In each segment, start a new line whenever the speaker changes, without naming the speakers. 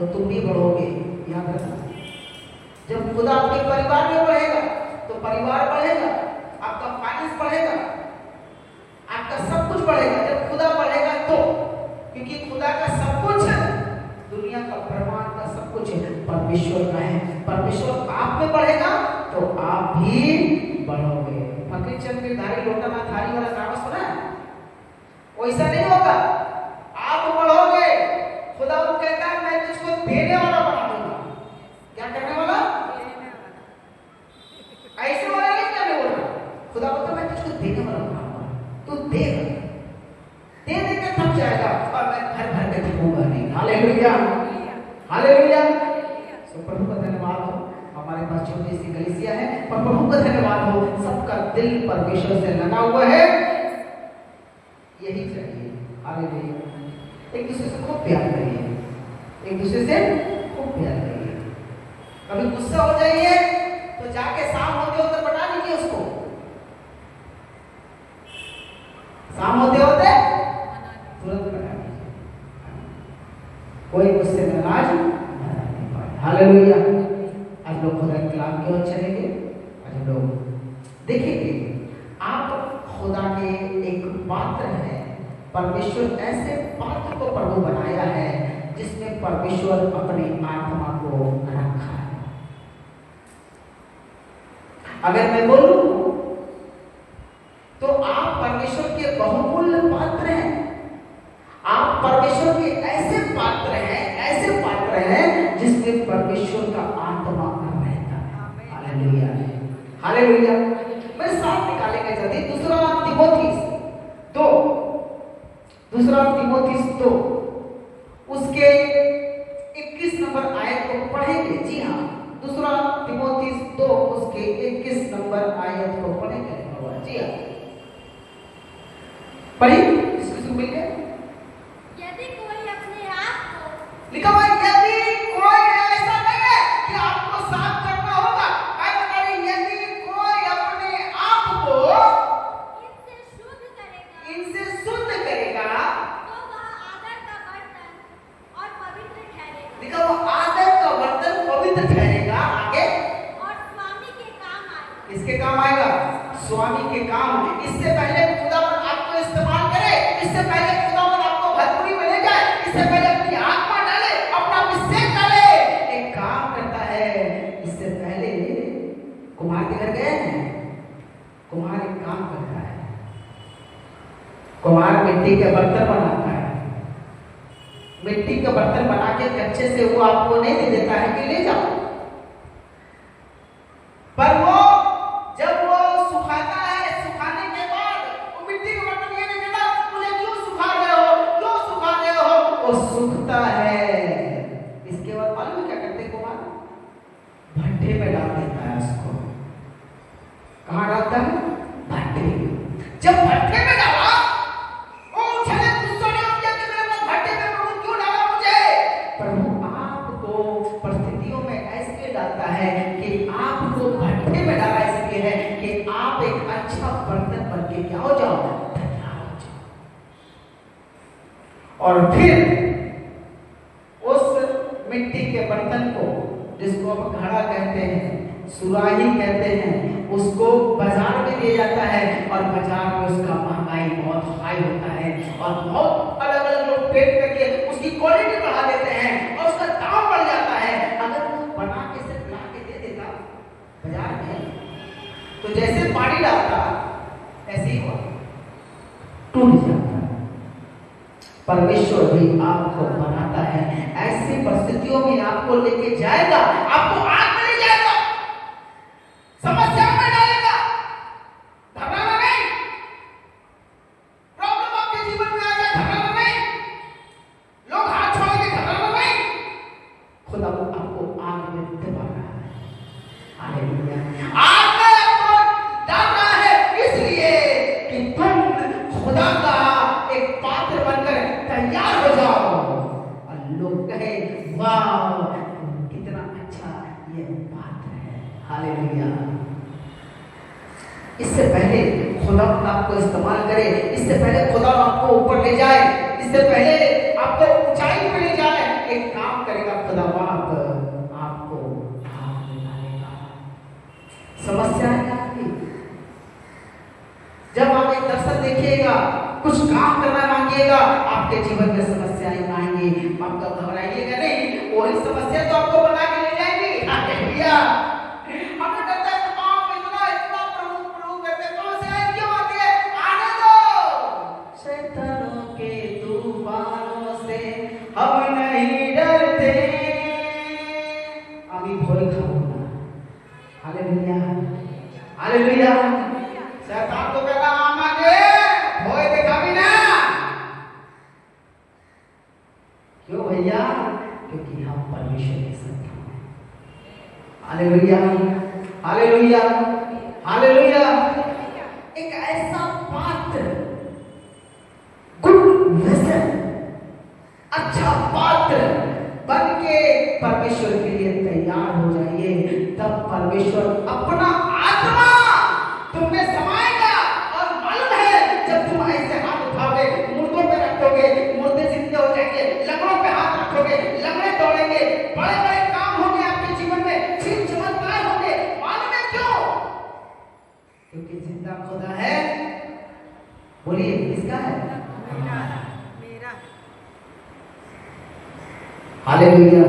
तो तुम भी बढ़ोगे। याद रखना, जब खुदा आपके परिवार में बढ़ेगा तो परिवार बढ़ेगा, आपका फाइनेंस बढ़ेगा, आपका सब कुछ बढ़ेगा। जब खुदा बढ़ेगा तो, क्योंकि खुदा का सब कुछ, दुनिया का ब्रह्मांड का सब कुछ परमेश्वर का है। परमेश्वर आप में बढ़ेगा तो आप भी बढ़ोगे। फकीर चंद गिरधारी लोटा ना थारी वाला कहावत सुना है? वैसा नहीं होगा, आप बढ़ोगे। खुदा वो कहता है मैं तुझको देने वाला बना दूंगा। क्या करने वाला? ऐसे वाला नहीं करने वाला। खुदा बोलता मैं तुझको देने वाला बनाऊंगा, तू देगा, दे दे के थक जाएगा और मैं भर भर के थकूंगा नहीं। Hallelujah, hallelujah. सो प्रभु का धन्यवाद हो, हमारे पास छोटी सी कलीसिया है पर प्रभु का धन्यवाद हो, सबका दिल परमेश्वर से लगा हुआ है। यही चाहिए। हालेलुया। एक दूसरे से खूब प्यार करिए, एक दूसरे से खूब प्यार करिए। कभी गुस्सा हो जाइए तो जाके शाम होते होते पटा लीजिए उसको, शाम होते होते तुरंत पटा लीजिए। कोई गुस्से में नाराज नहीं पाए। हालेलुया। आज लोग खुदा के कलाम की ओर चलेंगे। आज लोग देखेंगे आप खुदा के एक पात्र हैं। परमेश्वर ऐसे पात्र को प्रभु बनाया है जिसमें परमेश्वर अपनी आत्मा को रखा है। अगर मैं बोलूं तो आप परमेश्वर के बहुमूल्य पात्र हैं। आप परमेश्वर के ऐसे पात्र हैं, ऐसे पात्र हैं जिसमें परमेश्वर का आत्मा रहता है। Hallelujah, hallelujah. मेरे साथ निकालेंगे जल्दी दूसरा तीमुथियुस 2 उसके 21 नंबर आयत को पढ़ेंगे। जी हाँ, दूसरा तीमुथियुस 2 उसके 21 नंबर आयत को पढ़ेंगे। जी हाँ, पढ़िए, इसको मिल गया।
यदि कोई अपने आप को,
लिखा हुआ यदि कोई, ऐसा नहीं है कि आपको साफ करना होगा। मैं बता रही यदि कोई अपने आप को
इनसे शुद्ध
शुद्ध करेगा
तो वह आदर का बर्तन और पवित्र ठहरेगा।
लिखा हुआ आदर का बर्तन पवित्र ठहरेगा। आगे
और स्वामी के काम आएगा।
किसके काम आएगा? स्वामी के काम। इससे पहले खुदावन आपको इस्तेमाल करे, इससे पहले खुदावन आपको भरपूरी में ले जाए, इससे पहले अपनी आत्मा डाले, अपना अभिषेक डाले, एक काम करता है। इससे पहले कुम्हार के घर गए हैं, कुम्हार एक काम करता है। कुम्हार मिट्टी के बर्तन बनाता है। मिट्टी के बर्तन बना के कच्चे से वो आपको नहीं दे देता है कि ले जाओ, पर वो जब वो सुखाता है, सुखाने के बाद वो मिट्टी के बर्तन ये नहीं कहता मुझे क्यों सुखा रहे हो, क्यों सुखा रहे हो, वो सूखता है। इसके बाद मालूम क्या करते कुम्हार? भट्टे में डाल देता है उसको। कहाँ डालता है? भट्टे। जब भट्टे में डाला वो चले गुस्सा नहीं हो गया कि मैंने भट्टे में प्रभु क्यों डाला मुझे? प्रभु आपको परिस्थितियों में ऐसे डालता है कि आपको भट्टे में डाला इसलिए है कि आप एक अच्छा बर्तन बन के क्या हो जाओ, तैयार हो जाओ। और फिर उस मिट्टी के बर्तन को, जिसको आप घड़ा कहते हैं, सुराही कहते हैं, उसको बाजार में दिया जाता है और बाजार में उसका महंगाई बहुत हाई होता है और बहुत अलग अलग लोग पेट करके उसकी क्वालिटी बढ़ा देते हैं और उसका दाम बढ़ जाता है। अगर वो बना के सिर्फ ला के दे देता बाजार में तो जैसे पानी डालता ऐसे ही हुआ, टूट जाता। परमेश्वर भी आपको बनाता है, ऐसी परिस्थितियों में आपको लेके जाएगा, आपको आग में ले जाएगा, समस्या में डालेगा, घबराना नहीं। प्रॉब्लम आपके जीवन में आ जाए, घबराना नहीं। लोग हाथ छोड़ के घबराना नहीं। खुदा आपको आग में दबा रहा है। हालेलुया। आग में आपको डाल रहा है इसलिए कि तुम खुदा का एक पात्र बनकर तैयार हो जाओ और लोग कहे वाह कितना अच्छा ये पात्र है। हालेलुया। इससे पहले खुदा आपको इस्तेमाल करे, इससे पहले खुदा आपको ऊपर ले जाए, इससे पहले आपको ऊंचाई पे ले जाए, एक काम करेगा खुदा समस्याएं आएंगी। जब आप एक दर्शन देखिएगा, कुछ काम करना मांगिएगा, आपके जीवन में समस्याएं आएंगी। आप तो घबराइएगा नहीं, वही समस्या तो आपको बना के ले जाएंगी। हालेलुया। हमें डरता है आप इतना इतना प्रभु प्रभु करते समस्याएं क्यों आती है? आने दो। शैतानों के तूफानों से हम नहीं डरते, আমি ভয় খাবো না। Hallelujah hallelujah. शैतान तो कहता আমাকে ভয় देखाबी ना। क्यों भैया? क्योंकि हम परमेश्वर के संतान हैं। Hallelujah hallelujah hallelujah. एक ऐसा पात्र, गुड वेसल, अच्छा पात्र बन के परमेश्वर के लिए तैयार हो जाइए। तब परमेश्वर अपना आत्मा तुम में समाएगा। और मालूम है जब तुम ऐसे हाथ उठाओगे, मुर्दों पे रखोगे, मुर्दे जिंदे हो जाएंगे, लंगड़ों पे हाथ रखोगे, लंगड़े दौड़ेंगे, बड़े बड़े काम होंगे आपके जीवन में, छिन चमत्कार होंगे। मालूम है क्यों? क्योंकि जिंदा खुदा है। बोलिए किसका है?
मेरा।
हालेलुया।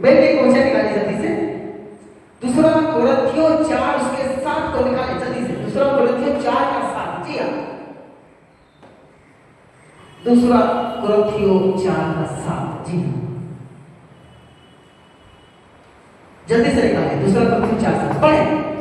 मेरे लिए कौन सा निकाली जल्दी से? दूसरा कोरिन्थियों 4 उसके 7 को निकाले जल्दी से। दूसरा कोरिन्थियों 4 का 7। जी हाँ, दूसरा कोरिन्थियों 4 का 7। जी हाँ, जल्दी से निकाले। दूसरा कोरिन्थियों 4 7 पढ़े।